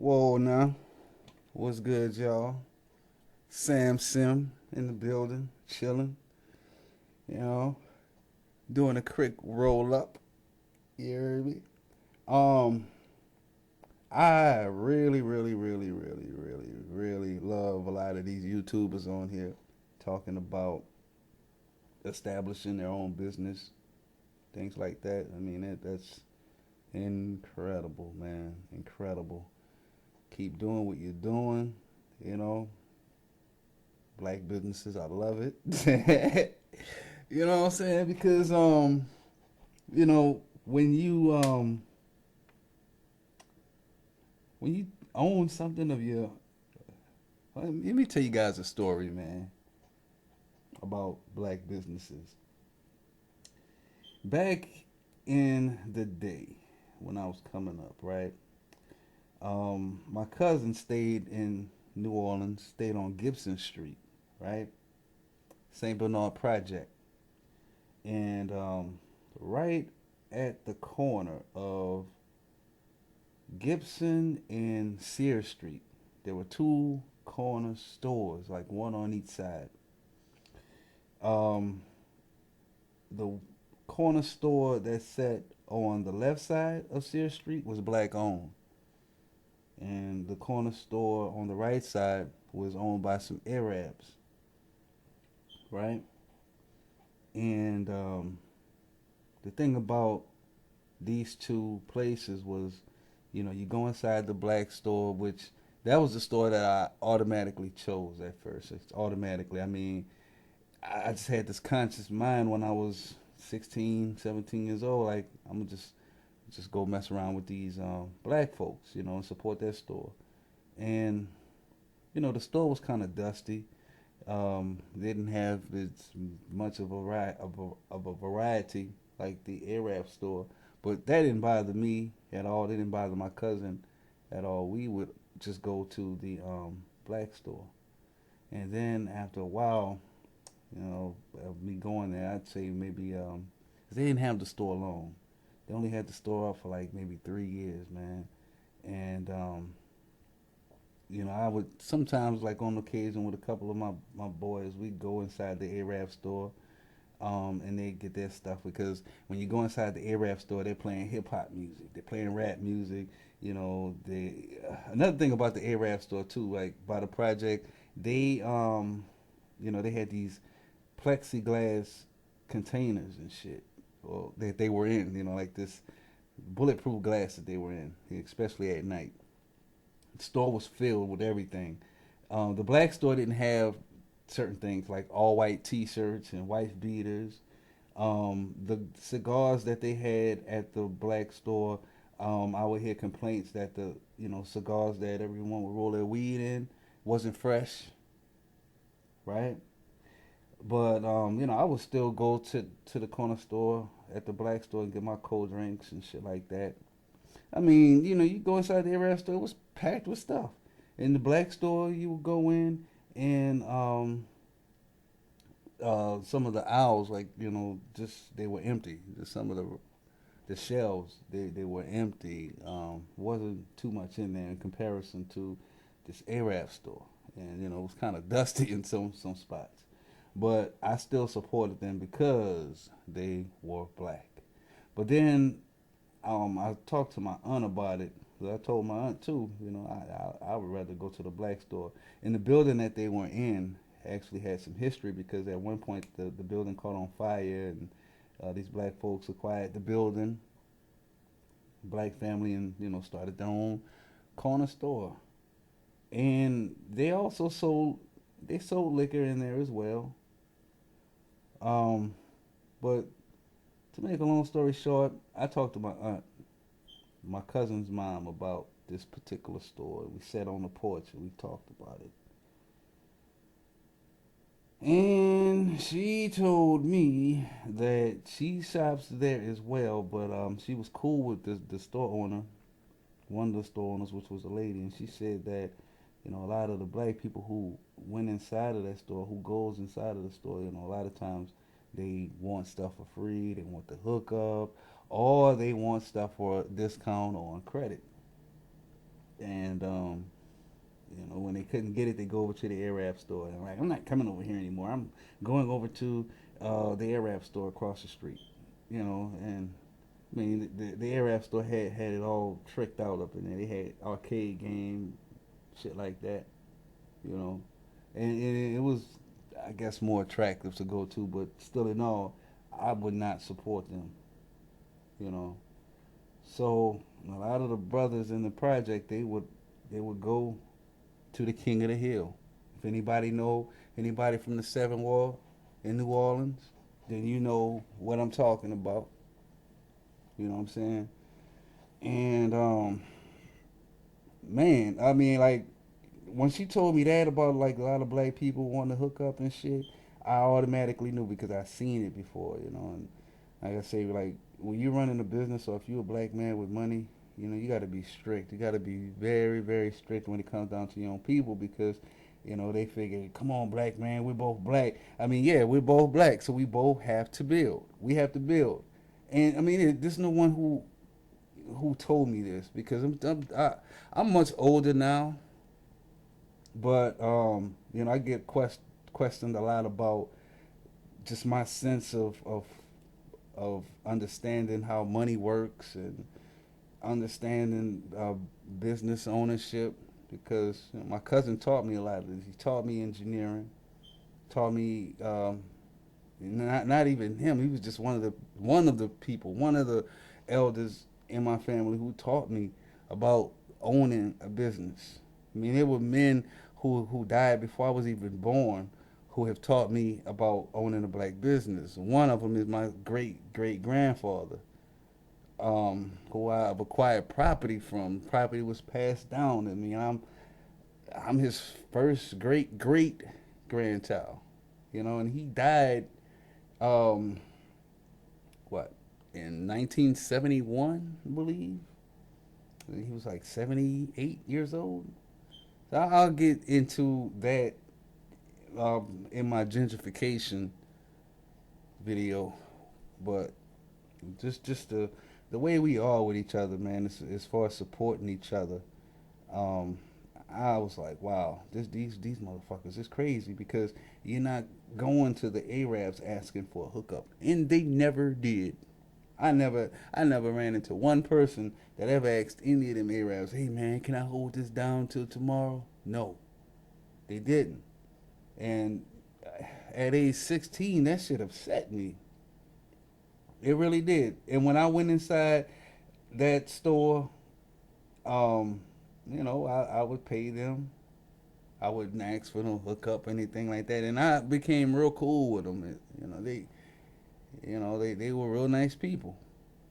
Whoa, now. What's good, y'all? Sim in the building, chilling, you know, doing a quick roll up. You heard me? Um, I really love a lot of these YouTubers on here talking about establishing their own business, things like that. I mean, that's incredible, man. Incredible. Keep doing what you're doing, you know, black businesses. I love it. You know what I'm saying? Because when you own something of your, let me tell you guys a story, man, about black businesses. Back in the day when I was coming up, right? My cousin stayed in New Orleans, stayed on Gibson Street, right? St. Bernard Project. And right at the corner of Gibson and Sear Street, there were two corner stores, like one on each side. Um, the corner store that sat on the left side of Sear Street was black owned, and the corner store on the right side was owned by some Arabs, right? And the thing about these two places was, you go inside the black store, which that was the store that I automatically chose at first. It's automatically. I mean, I just had this conscious mind when I was 16, 17 years old. Like, I'm gonna just go mess around with these black folks, and support their store. And the store was kind of dusty. They didn't have as much of a variety like the Arab store, but that didn't bother me at all. It didn't bother my cousin at all. We would just go to the black store, and then after a while, of me going there, I'd say maybe 'cause they didn't have the store long. They only had the store up for like maybe 3 years, man. And I would sometimes, like on occasion, with a couple of my boys, we'd go inside the Arab store, and they get their stuff because when you go inside the Arab store, they're playing hip hop music, they're playing rap music. They another thing about the Arab store too, like by the project, they they had these plexiglass containers and shit, well, that they were in, like this bulletproof glass that they were in, especially at night. The store was filled with everything. The black store didn't have certain things like all white T-shirts and wife beaters. The cigars that they had at the black store, I would hear complaints that the cigars that everyone would roll their weed in wasn't fresh, right? But I would still go to the corner store at the black store and get my cold drinks and shit like that. I mean, you go inside the Arab store, it was packed with stuff. In the black store, you would go in and some of the aisles, like just they were empty. Just some of the shelves, they were empty. Wasn't too much in there in comparison to this Arab store, and it was kind of dusty in some spots. But I still supported them because they were black. But then I talked to my aunt about it. 'Cause I told my aunt too. I would rather go to the black store. And the building that they were in actually had some history because at one point the building caught on fire and these black folks acquired the building, black family, and started their own corner store. And they sold liquor in there as well. Um, but to make a long story short, I talked to my aunt, my cousin's mom, about this particular store. We sat on the porch and we talked about it. And she told me that she shops there as well, but she was cool with the store owner, one of the store owners, which was a lady, and she said that a lot of the black people who went inside of that store, who goes inside of the store, a lot of times they want stuff for free, they want the hookup, or they want stuff for a discount or on credit. And when they couldn't get it, they go over to the Arab store. And I'm like, I'm not coming over here anymore. I'm going over to the Arab store across the street. And I mean, the Arab store had it all tricked out up in there. They had arcade game, shit like that. You know, and it was, I guess, more attractive to go to. But still, in all, I would not support them. You know, so a lot of the brothers in the project, they would go to the King of the Hill. If anybody from the Seven Wall in New Orleans, then you know what I'm talking about. You know what I'm saying? And man, I mean, like when she told me that about like a lot of black people wanting to hook up and shit, I automatically knew because I seen it before. And like I say, like when you're running a business or if you're a black man with money, you got to be strict. You got to be very, very strict when it comes down to your own people because, they figure, come on, black man, we're both black. I mean, yeah, we're both black, so we both have to build. We have to build. And I mean, there's no one who told me this because I'm much older now, but I get questioned a lot about just my sense of understanding how money works and understanding business ownership because my cousin taught me a lot of this. He taught me engineering, taught me not even him. He was just one of the people, one of the elders in my family who taught me about owning a business. I mean, there were men who died before I was even born who have taught me about owning a black business. One of them is my great great grandfather, who I've acquired property from. Property was passed down to me. I'm his first great great grandchild, and he died um, what in 1971, I believe. He was like 78 years old. So I'll get into that in my gentrification video, but just the way we are with each other, man, as far as supporting each other. Um, I was like, wow, these motherfuckers is crazy because you're not going to the Arabs asking for a hookup, and they never did. I never ran into one person that ever asked any of them Arabs, hey man, can I hold this down till tomorrow? No, they didn't. And at age 16, that shit upset me. It really did. And when I went inside that store, um, I would pay them. I wouldn't ask for no hookup or anything like that. And I became real cool with them. They were real nice people.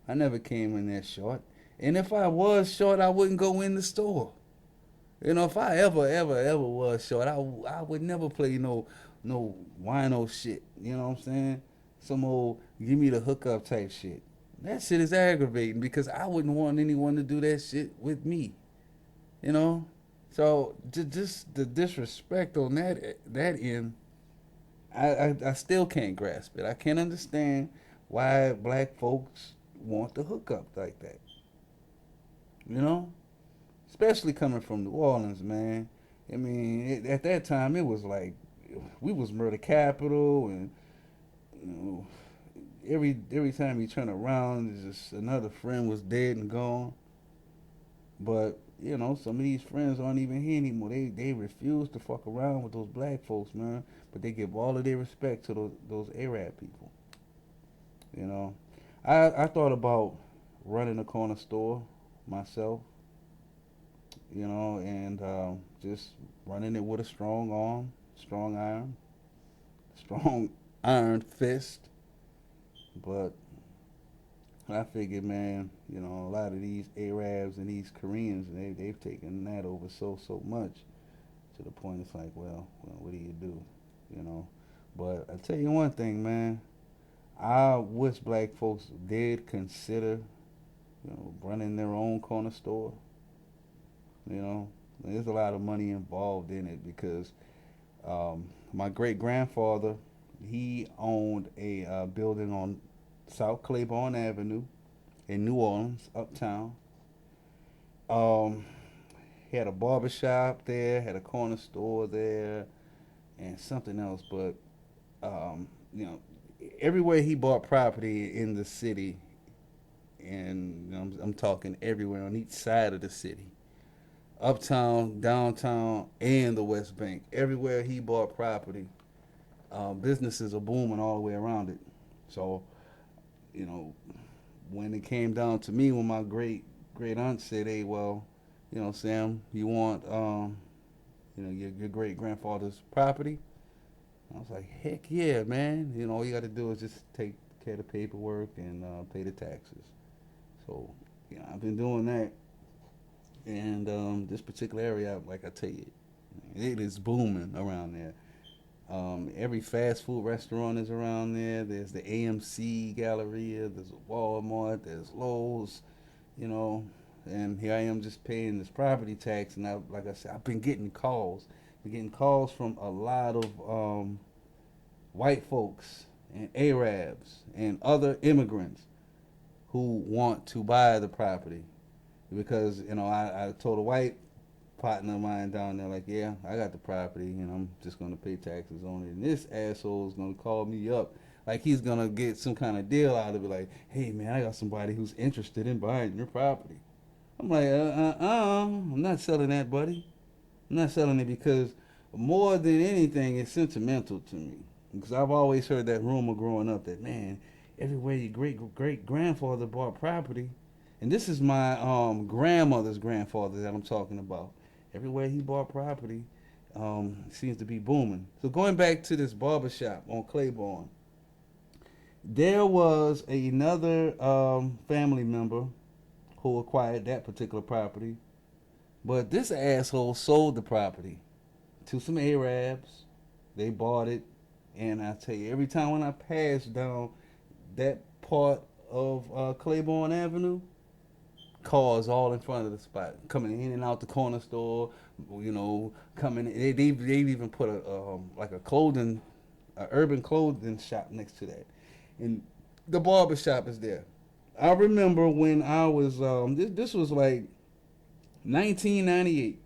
I never came in there short. And if I was short, I wouldn't go in the store. If I ever was short, I would never play no wino shit. You know what I'm saying? Some old give me the hookup type shit. That shit is aggravating because I wouldn't want anyone to do that shit with me. You know? So just the disrespect on that end, I still can't grasp it. I can't understand why black folks want to hook up like that. You know, especially coming from New Orleans, man. I mean, at that time it was like we was murder capital, and you know, every time you turn around, there's just another friend was dead and gone. But some of these friends aren't even here anymore. They refuse to fuck around with those black folks, man. But they give all of their respect to those Arab people. You know, I thought about running a corner store myself. And just running it with a strong arm, strong iron, strong iron fist. But I figured, man, a lot of these Arabs and these Koreans, they've taken that over so much to the point it's like, well, what do you do, you know? But I tell you one thing, man, I wish black folks did consider, running their own corner store. You know, there's a lot of money involved in it because my great grandfather, he owned a building on South Claiborne Avenue in New Orleans, uptown. Um, He had a barber shop there, had a corner store there, and something else. But you know, everywhere he bought property in the city, and I'm talking everywhere on each side of the city, uptown, downtown, and the West Bank. Everywhere he bought property, businesses are booming all the way around it. So, you know, when it came down to me, when my great aunt said, "Hey, well, Sam, you want your great grandfather's property?" I was like, "Heck yeah, man! All you got to do is just take care of the paperwork and pay the taxes." So, I've been doing that, and this particular area, like I tell you, it is booming around there. Every fast food restaurant is around there. There's the AMC Galleria. There's a Walmart. There's Lowe's. You know, and here I am just paying this property tax. And like I said, I've been getting calls. Been getting calls from a lot of white folks and Arabs and other immigrants who want to buy the property because I told a white partner of mine down there, like, yeah, I got the property and I'm just gonna pay taxes on it. And this asshole is gonna call me up like he's gonna get some kind of deal out of it, like, hey man, I got somebody who's interested in buying your property. I'm like, I'm not selling that, buddy. I'm not selling it because more than anything, it's sentimental to me. Because I've always heard that rumor growing up that, man, everywhere your great grandfather bought property, and this is my grandmother's grandfather that I'm talking about. Everywhere he bought property, seems to be booming. So going back to this barber shop on Claiborne, there was another family member who acquired that particular property, but this asshole sold the property to some Arabs. They bought it, and I tell you, every time when I pass down that part of Claiborne Avenue, cars all in front of the spot, coming in and out the corner store. Coming. They've even put like a urban clothing shop next to that, and the barber shop is there. I remember when I was this was like 1998.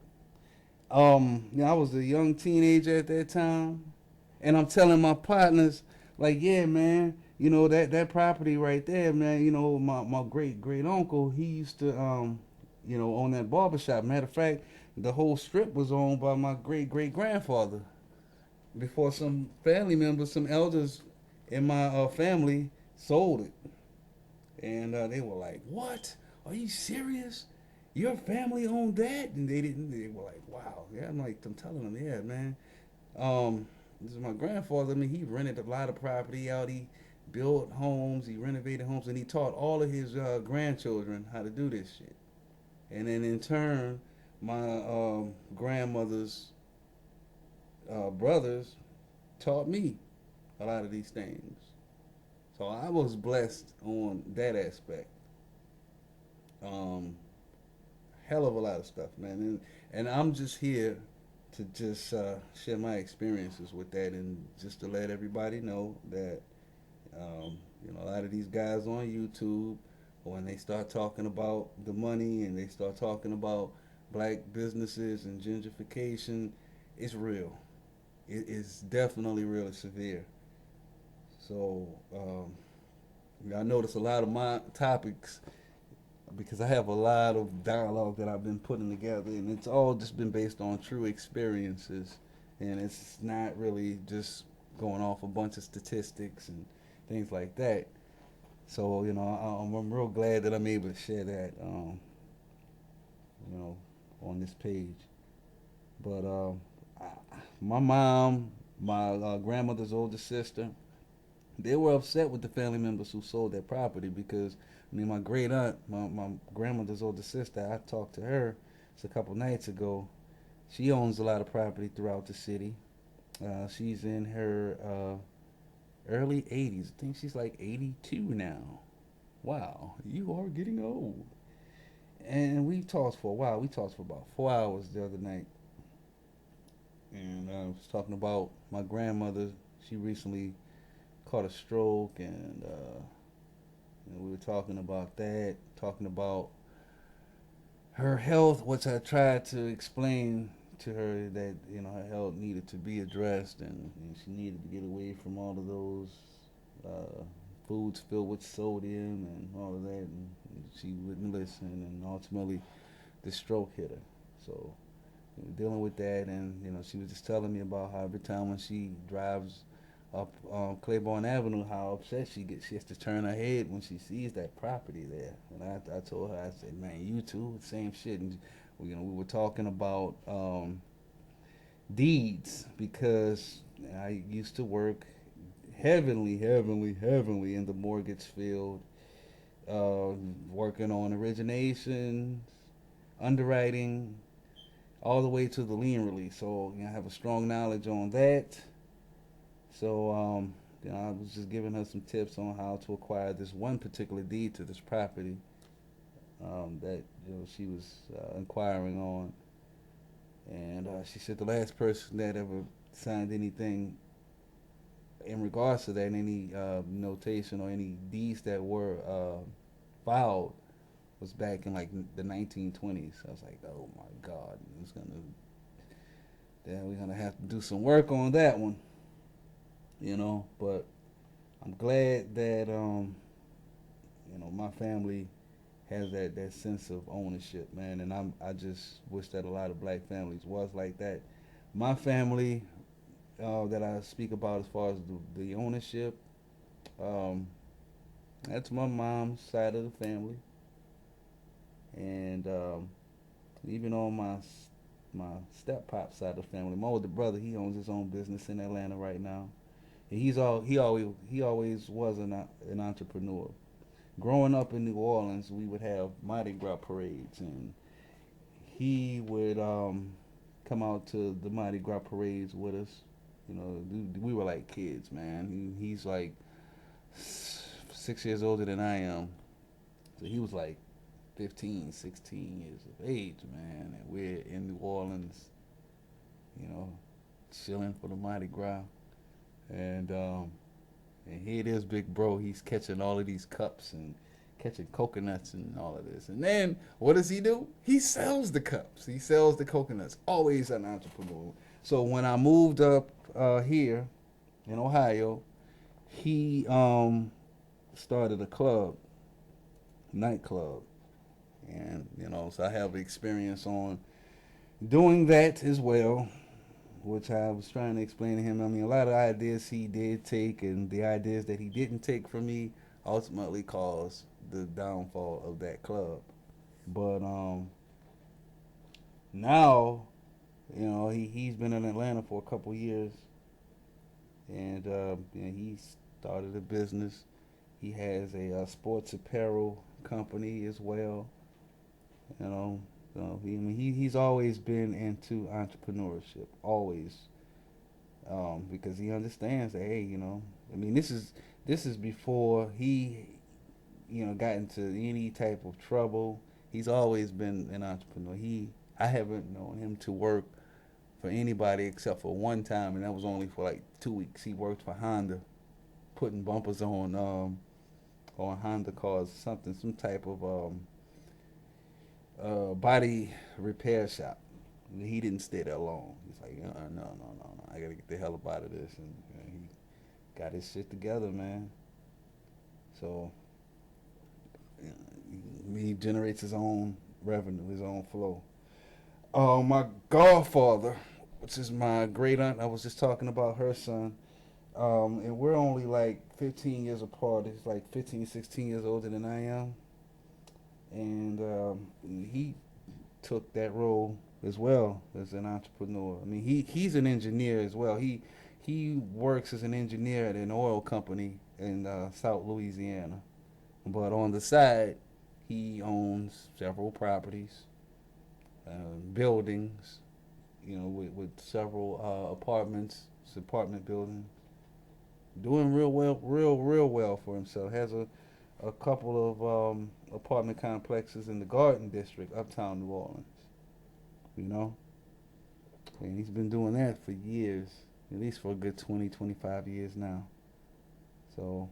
I was a young teenager at that time, and I'm telling my partners, like, yeah, man, that property right there, man. My great uncle, he used to own that barbershop. Matter of fact, the whole strip was owned by my great grandfather. Before some family members, some elders in my family sold it, and they were like, "What? Are you serious? Your family owned that?" And they didn't. They were like, "Wow." Yeah, I'm telling them, yeah, man. This is my grandfather. I mean, he rented a lot of property out. He built homes. He renovated homes, and he taught all of his grandchildren how to do this shit. And then in turn, my grandmother's brothers taught me a lot of these things. So I was blessed on that aspect. Um, Hell of a lot of stuff, man. And I'm just here to just share my experiences with that, and just to let everybody know that a lot of these guys on YouTube, when they start talking about the money and they start talking about black businesses and gentrification, it's real. It is definitely really severe. So I notice a lot of my topics because I have a lot of dialogue that I've been putting together, and it's all just been based on true experiences, and it's not really just going off a bunch of statistics and things like that. So I'm real glad that I'm able to share that, you know, on this page. But my mom, my grandmother's older sister, they were upset with the family members who sold their property because my great aunt, my grandmother's older sister, I talked to her just a couple nights ago. She owns a lot of property throughout the city. She's in her early 80s. I think she's like 82 now. Wow, you are getting old. And we talked for a while. We talked for about 4 hours the other night. And I was talking about my grandmother. She recently caught a stroke, and we were talking about that, talking about her health, which I tried to explain to her that her health needed to be addressed, and she needed to get away from all of those uh, foods filled with sodium and all of that, and she wouldn't listen, and ultimately the stroke hit her. So dealing with that, and she was just telling me about how every time when she drives up Claiborne Avenue, how upset she gets. She has to turn her head when she sees that property there. And I told her, I said, man, you too, same shit. And we were talking about deeds because I used to work heavily in the mortgage field, uh, working on origination, underwriting, all the way to the lien release. So I have a strong knowledge on that. So I was just giving her some tips on how to acquire this one particular deed to this property that she was inquiring on, and she said the last person that ever signed anything in regards to that, any notation or any deeds that were filed, was back in like the 1920s. I was like, oh my God, we're gonna have to do some work on that one, But I'm glad that my family has that sense of ownership, man, and I just wish that a lot of black families was like that. My family that I speak about as far as the ownership, um, that's my mom's side of the family, and even on my step pop side of the family, my older brother, he owns his own business in Atlanta right now. And he always was an entrepreneur. Growing up in New Orleans, we would have Mardi Gras parades, and he would come out to the Mardi Gras parades with us. We were like kids, man. He's like 6 years older than I am, so he was like 15, 16 years of age, man. And we're in New Orleans, you know, chilling for the Mardi Gras, and here it is, big bro. He's catching all of these cups and catching coconuts and all of this. And then what does he do? He sells the cups. He sells the coconuts. Always an entrepreneur. So when I moved up here in Ohio, he started a club, nightclub, and so I have experience on doing that as well, which I was trying to explain to him. I mean, a lot of ideas he did take, and the ideas that he didn't take from me ultimately caused the downfall of that club. But now, he's been in Atlanta for a couple years, and he started a business. He has a sports apparel company as well. You know, he's always been into entrepreneurship, always, because he understands that, hey, I mean, this is before he got into any type of trouble. He's always been an entrepreneur. I haven't known him to work for anybody except for one time, and that was only for like 2 weeks. He worked for Honda, putting bumpers on Honda cars, some type of body repair shop. He didn't stay there long. He's like, no, I gotta get the hell up out of this, and he got his shit together, man. So he generates his own revenue, his own flow. My godfather, which is my great aunt, I was just talking about her son, and we're only like 15 years apart. He's like 15, 16 years older than I am, and he took that role as well as an entrepreneur. I mean, he's an engineer as well. He works as an engineer at an oil company in South Louisiana, but on the side, he owns several properties, buildings, with several apartments. It's an apartment building. Doing real well, real well for himself. Has a couple of apartment complexes in the Garden District, uptown New Orleans. You know, and he's been doing that for years, at least for a good 20, 25 years now. So,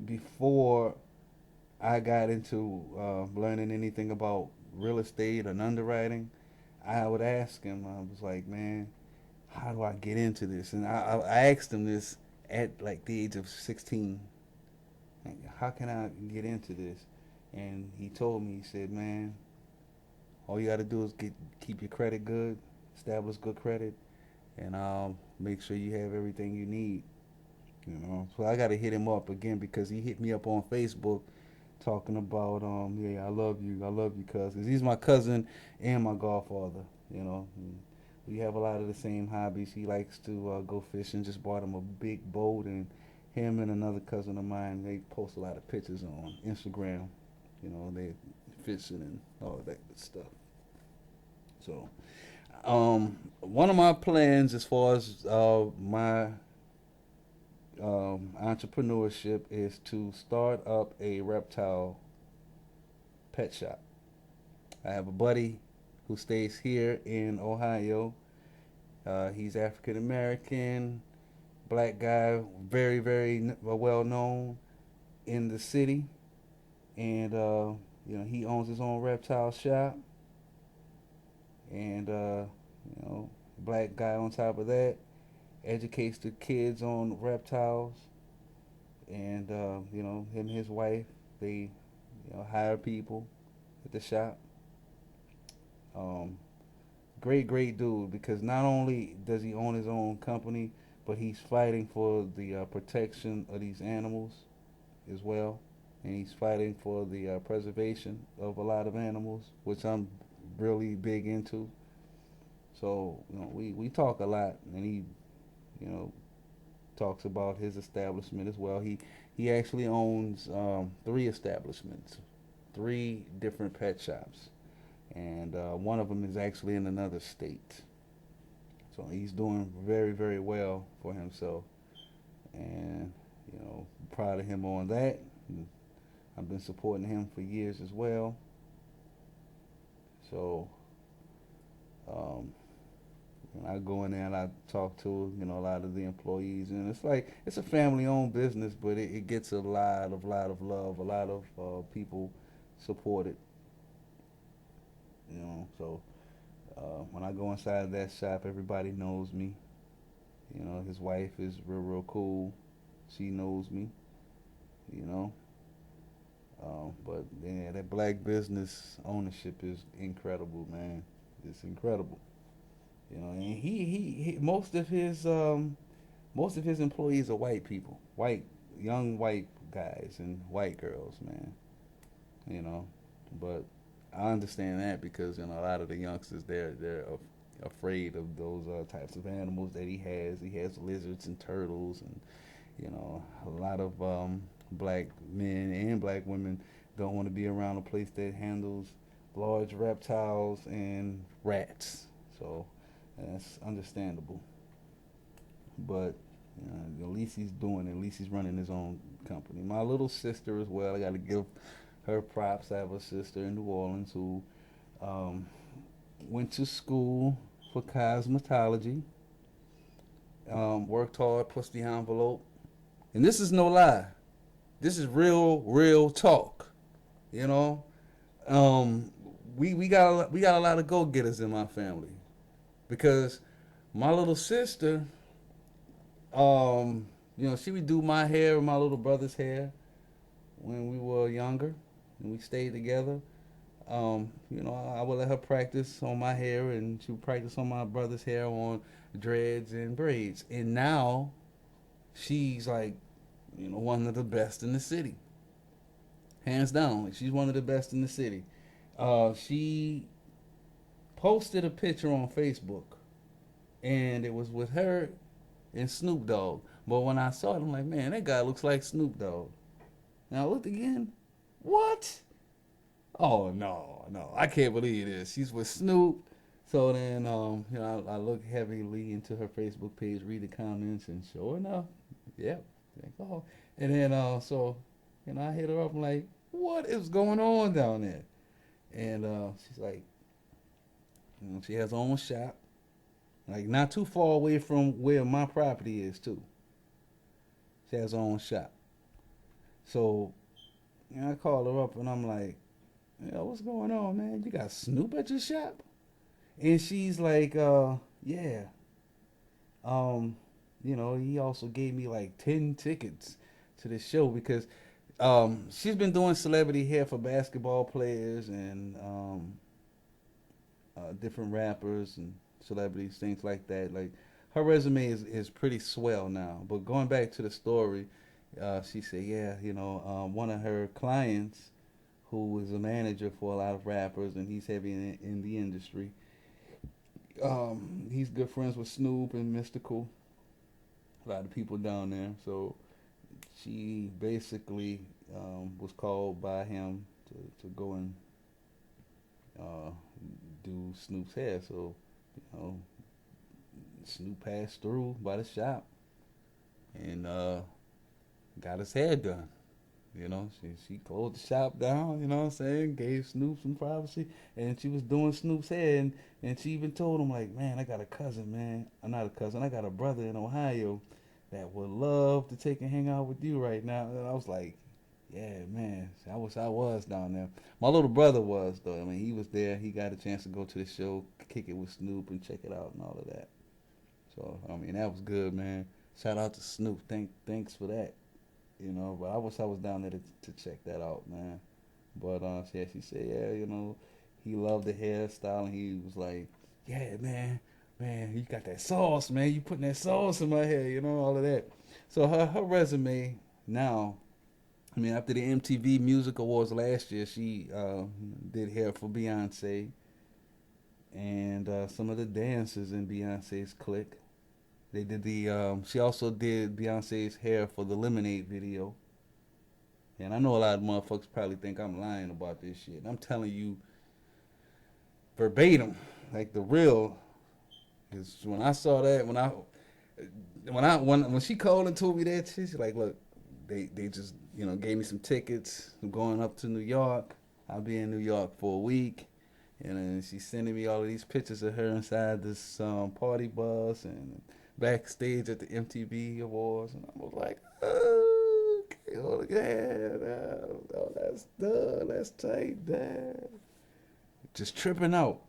before I got into learning anything about real estate and underwriting, I would ask him. I was like, man, how do I get into this? And I asked him this at like the age of 16. Like, how can I get into this? And he told me, he said, man, all you got to do is keep your credit good, establish good credit, and make sure you have everything you need. So I got to hit him up again because he hit me up on Facebook talking about yeah, I love you cousin. He's my cousin and my godfather. You know, and we have a lot of the same hobbies. He likes to go fishing. Just bought him a big boat, and him and another cousin of mine, they post a lot of pictures on Instagram. They fishing and all that good stuff. So one of my plans as far as my entrepreneurship is to start up a reptile pet shop. I have a buddy who stays here in Ohio. He's African American, black guy, very, very well known in the city. And, he owns his own reptile shop. And, black guy on top of that, educates the kids on reptiles. And, him and his wife, they, hire people at the shop. Um, great dude because not only does he own his own company, but he's fighting for the protection of these animals as well, and he's fighting for the preservation of a lot of animals, which I'm really big into. So we talk a lot, and he you know talks about his establishment as well. He actually owns three establishments, three different pet shops, and one of them is actually in another state. So he's doing very, very well for himself, and proud of him on that. And I've been supporting him for years as well. So um, I go in there and I talk to a lot of the employees, and it's like it's a family-owned business, but it gets a lot of love, a lot of people support it. So when I go inside that shop, everybody knows me. His wife is real cool. She knows me. You know, but yeah, that black business ownership is incredible, man. It's incredible. And he most of his employees are white people, young white guys and white girls, man. You know, but I understand that because a lot of the youngsters they're afraid of those types of animals that he has. He has lizards and turtles, and a lot of black men and black women don't want to be around a place that handles large reptiles and rats. So that's understandable. But at least he's doing it. At least he's running his own company. My little sister as well. I got to give her props. I have a sister in New Orleans who um, went to school for cosmetology, worked hard, pushed the envelope. And this is no lie. This is real talk. You know, um, we got a lot of go getters in my family because my little sister, she would do my hair and my little brother's hair when we were younger, and we stayed together. I would let her practice on my hair, and she would practice on my brother's hair on dreads and braids. And now she's like, one of the best in the city, hands down. Like, she's one of the best in the city. She posted a picture on Facebook, and it was with her and Snoop Dogg. But when I saw it, I'm like, man, that guy looks like Snoop Dogg. And I looked again. What? Oh no, I can't believe this. She's with Snoop. So then, I look heavily into her Facebook page, read the comments, and sure enough, yep. Oh, and then I hit her up. I'm like, what is going on down there? And she's like, she has her own shop, like not too far away from where my property is too. She has her own shop. So And I called her up and I'm like, "Yo, what's going on, man? You got Snoop at your shop?" And she's like, yeah. Um, he also gave me like 10 tickets to the show because she's been doing celebrity hair for basketball players and different rappers and celebrities, things like that. Like her resume is pretty swell now. But going back to the story, she said, yeah, one of her clients who is a manager for a lot of rappers and he's heavy in the industry. He's good friends with Snoop and Mystical, a lot of people down there. So she basically was called by him to go and uh, do Snoop's hair. So, you know, Snoop passed through by the shop and got his hair done. She closed the shop down, you know what I'm saying? Gave Snoop some privacy. And she was doing Snoop's hair. And she even told him, like, man, I got a cousin, man. I'm not a cousin. I got a brother in Ohio that would love to take and hang out with you right now. And I was like, yeah, man. I wish I was down there. My little brother was, though. I mean, he was there. He got a chance to go to the show, kick it with Snoop, and check it out and all of that. So, I mean, that was good, man. Shout out to Snoop. Thanks for that. But I wish I was down there to check that out, man. But yeah, she said, yeah, he loved the hairstyle, and he was like, yeah, man, you got that sauce, man. You putting that sauce in my hair, all of that. So her resume now, I mean, after the MTV Music Awards last year, she did hair for Beyonce and some of the dancers in Beyonce's clique. They did the. She also did Beyonce's hair for the Lemonade video. And I know a lot of motherfuckers probably think I'm lying about this shit. I'm telling you verbatim, like the real. Is when I saw that, when she called and told me that shit, she's like, look, they just gave me some tickets. I'm going up to New York. I'll be in New York for a week. And then she's sending me all of these pictures of her inside this party bus and backstage at the MTV Awards. And I was like, oh, okay, oh, yeah, oh, that's done. That's tight, dad. Just tripping out.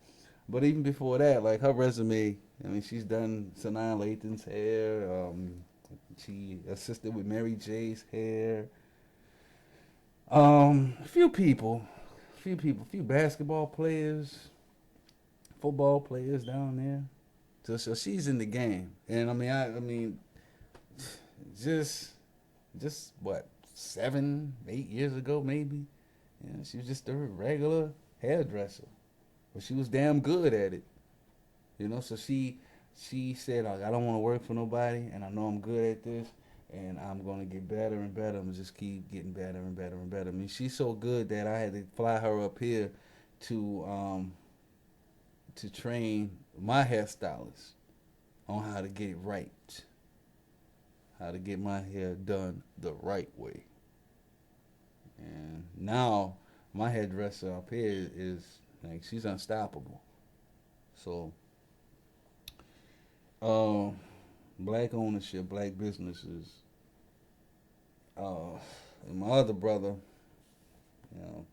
But even before that, like her resume, I mean, she's done Sanaa Lathan's hair. She assisted with Mary J's hair. A few basketball players, football players down there. So she's in the game, and I mean, just what 7, 8 years ago maybe, she was just a regular hairdresser, but she was damn good at it. So she said, like, I don't want to work for nobody, and I know I'm good at this, and I'm gonna get better and better. I'm gonna just keep getting better and better and better. I mean, she's so good that I had to fly her up here to um to train my hairstylist on how to get it right, how to get my hair done the right way. And now my hairdresser up here is like she's unstoppable. So, uh, black ownership, black businesses. And my other brother, you know,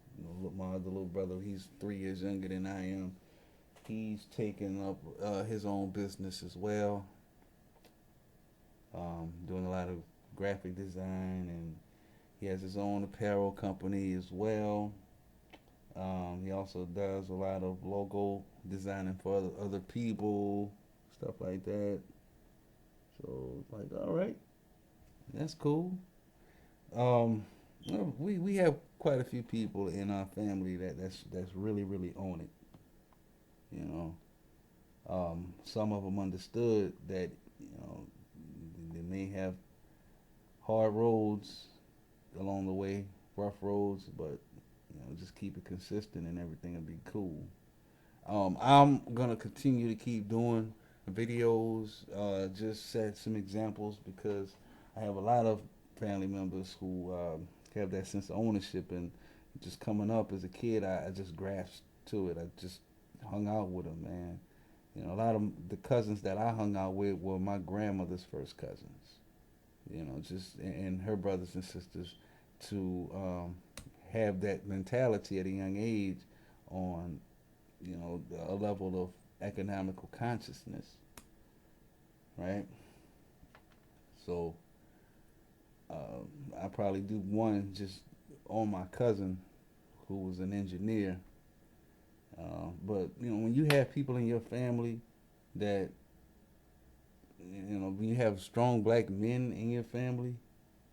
my other little brother, he's 3 years younger than I am. He's taken up his own business as well, doing a lot of graphic design, and he has his own apparel company as well. He also does a lot of logo designing for other people, stuff like that. So it's like, all right, that's cool. Um, we have quite a few people in our family that's really really on it. You know, some of them understood that they may have hard roads along the way, rough roads, but just keep it consistent and everything will be cool. I'm gonna continue to keep doing videos. Just set some examples because I have a lot of family members who have that sense of ownership, and just coming up as a kid, I just grasped to it. I just hung out with them, man. A lot of the cousins that I hung out with were my grandmother's first cousins. Just and her brothers and sisters to have that mentality at a young age on, a level of economical consciousness, right? So I probably do one just on my cousin who was an engineer. But when you have people in your family that, when you have strong black men in your family,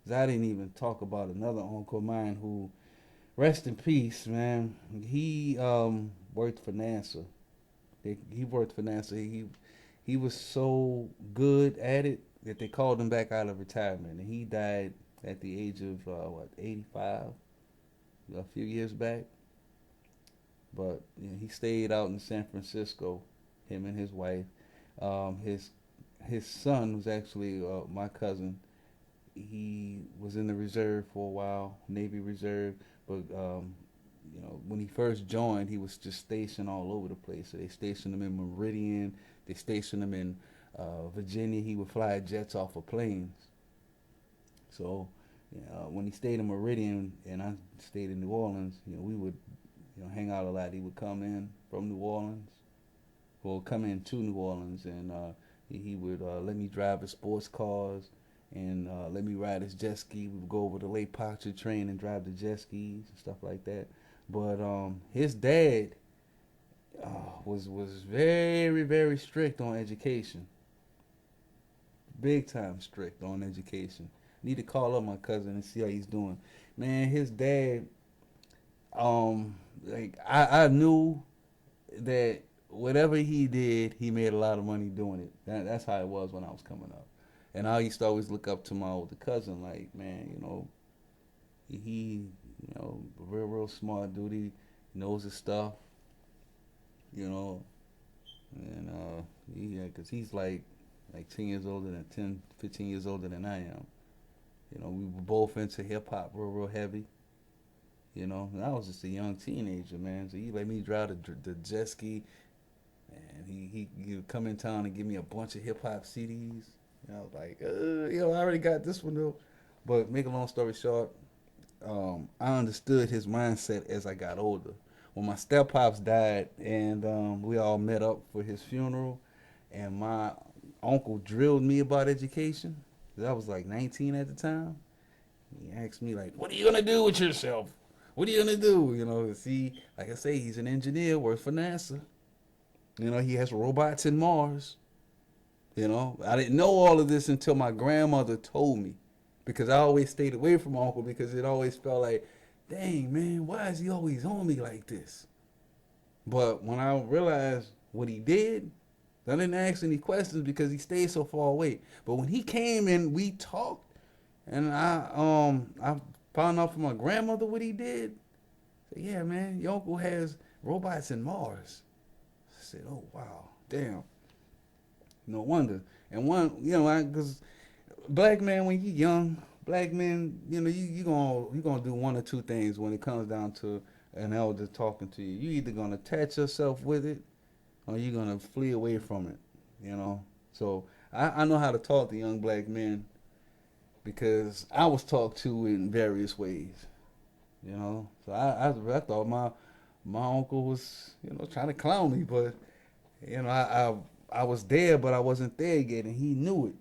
'cause I didn't even talk about another uncle of mine who, rest in peace, man. He worked for NASA. He worked for NASA. He was so good at it that they called him back out of retirement, and he died at the age of 85, a few years back. But he stayed out in San Francisco, him and his wife. His son was actually my cousin. He was in the reserve for a while, Navy Reserve, but when he first joined, he was just stationed all over the place. So they stationed him in Meridian, they stationed him in Virginia. He would fly jets off of planes. So when he stayed in Meridian and I stayed in New Orleans, we would hang out a lot. He would come in from New Orleans, or come in to New Orleans, and he would let me drive his sports cars and let me ride his jet ski. We would go over to Lake Pontchartrain and drive the jet skis and stuff like that. But his dad was very, very strict on education, big time strict on education. Need to call up my cousin and see how he's doing. Man, his dad, like I knew that whatever he did, he made a lot of money doing it. That's how it was when I was coming up. And I used to always look up to my older cousin, like, man, he, real, real smart dude. He knows his stuff, and yeah, cause he's like 10 years older than 10, 15 years older than I am. We were both into hip hop, real, real heavy. And I was just a young teenager, man. So he let me drive the jet ski, and he would come in town and give me a bunch of hip hop CDs. I was like, I already got this one though. But make a long story short, I understood his mindset as I got older. When my step pops died, and we all met up for his funeral, and my uncle drilled me about education. 'Cause I was like 19 at the time. He asked me like, "What are you gonna do with yourself? What are you gonna do?" See, like I say, he's an engineer, works for NASA. He has robots in Mars. I didn't know all of this until my grandmother told me, because I always stayed away from my uncle because it always felt like, dang man, why is he always on me like this? But when I realized what he did, I didn't ask any questions because he stayed so far away. But when he came and we talked, and I found out from my grandmother what he did. I said, yeah, man, your uncle has robots in Mars. I said, oh wow, damn. No wonder. And one, because black man, when you young, black men, you gonna do one or two things when it comes down to an elder talking to you. You either gonna attach yourself with it, or you're gonna flee away from it. So I know how to talk to young black men because I was talked to in various ways. So I thought my uncle was trying to clown me, but I was there, but I wasn't there yet, and he knew it.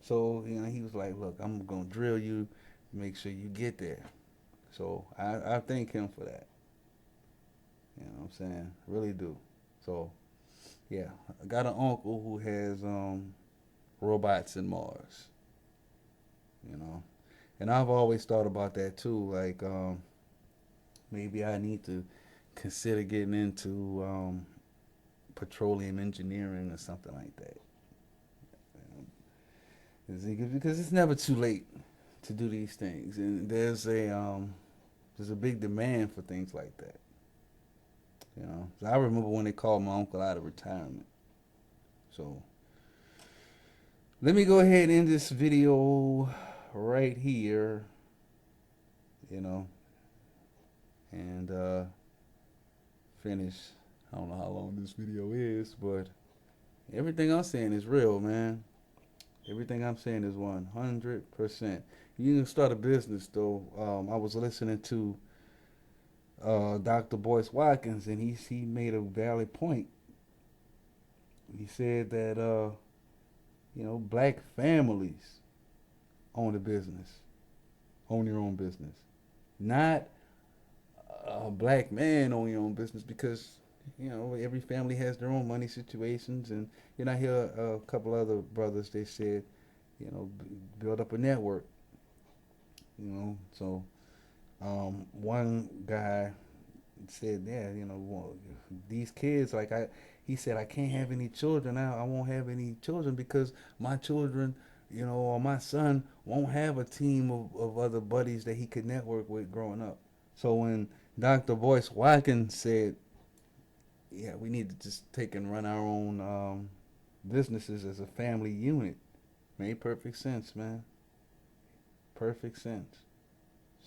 So he was like, "Look, I'm gonna drill you, make sure you get there." So I thank him for that. You know what I'm saying? Really do. So yeah, I got an uncle who has robots in Mars. You know, and I've always thought about that too. Like maybe I need to consider getting into petroleum engineering or something like that. Because it's never too late to do these things, and there's a big demand for things like that. So I remember when they called my uncle out of retirement. So let me go ahead and end this video right here. And finish. I don't know how long this video is, but everything I'm saying is real, man. Everything I'm saying is 100%. You can start a business, though. I was listening to Dr. Boyce Watkins, and he made a valid point. He said that black families own the business, own your own business, not a black man own your own business because every family has their own money situations, and I hear a couple other brothers they said build up a network, so one guy said, yeah, well, these kids, he said, I can't have any children now. I won't have any children because my children, or my son won't have a team of other buddies that he could network with growing up. So when Dr. Boyce Watkins said, yeah, we need to just take and run our own businesses as a family unit, made perfect sense, man. Perfect sense.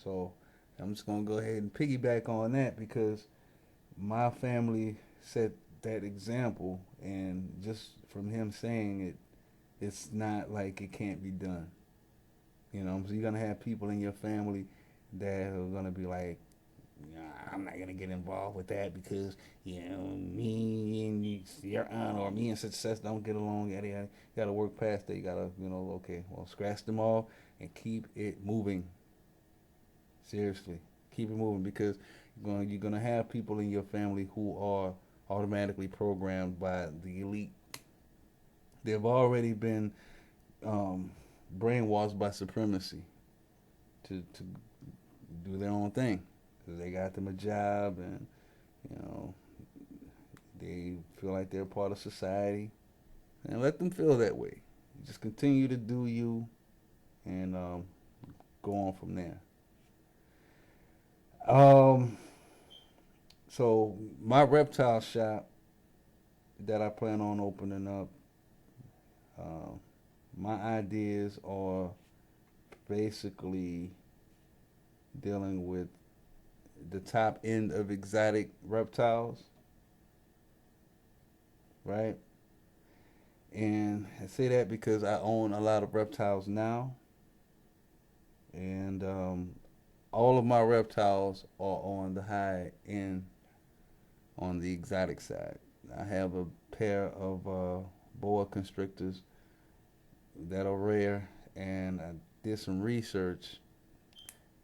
So I'm just gonna go ahead and piggyback on that because my family set that example, and just from him saying it, it's not like it can't be done. So you're gonna have people in your family that are gonna be like, nah, I'm not gonna get involved with that because me and your aunt or me and such don't get along. Yada yada. You gotta work past that. You gotta okay, well, scratch them off and keep it moving. Seriously, keep it moving because you're gonna have people in your family who are automatically programmed by the elite. They've already been um, brainwashed by supremacy to do their own thing because they got them a job, and you know they feel like they're part of society, and let them feel that way. Just continue to do you, and go on from there. Um, so my reptile shop that I plan on opening up, uh, my ideas are basically dealing with the top end of exotic reptiles, right? And I say that because I own a lot of reptiles now, and all of my reptiles are on the high end, on the exotic side. I have a pair of boa constrictors that are rare, and I did some research,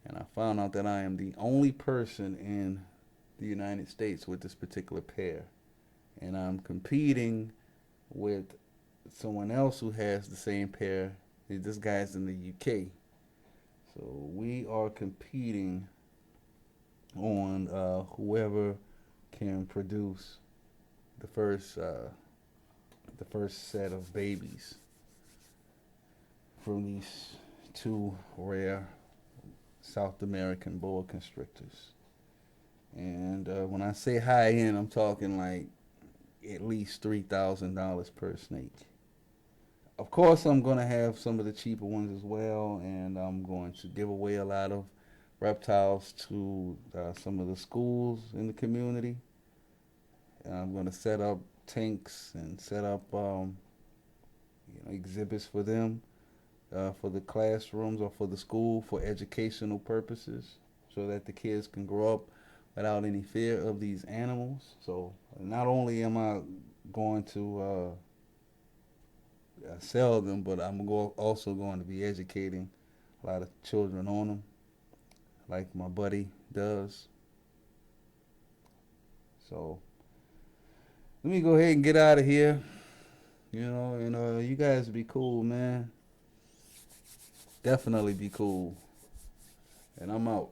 and I found out that I am the only person in the United States with this particular pair, and I'm competing with someone else who has the same pair. This guy's in the UK, so we are competing on whoever can produce the first uh, the first set of babies from these two rare South American boa constrictors. And when I say high end, I'm talking like at least $3,000 per snake. Of course, I'm going to have some of the cheaper ones as well, and I'm going to give away a lot of reptiles to some of the schools in the community. And I'm going to set up tanks and set up exhibits for them, for the classrooms or for the school for educational purposes, so that the kids can grow up without any fear of these animals. So not only am I going to sell them, but also going to be educating a lot of children on them, like my buddy does. So let me go ahead and get out of here. You guys be cool, man. Definitely be cool. And I'm out.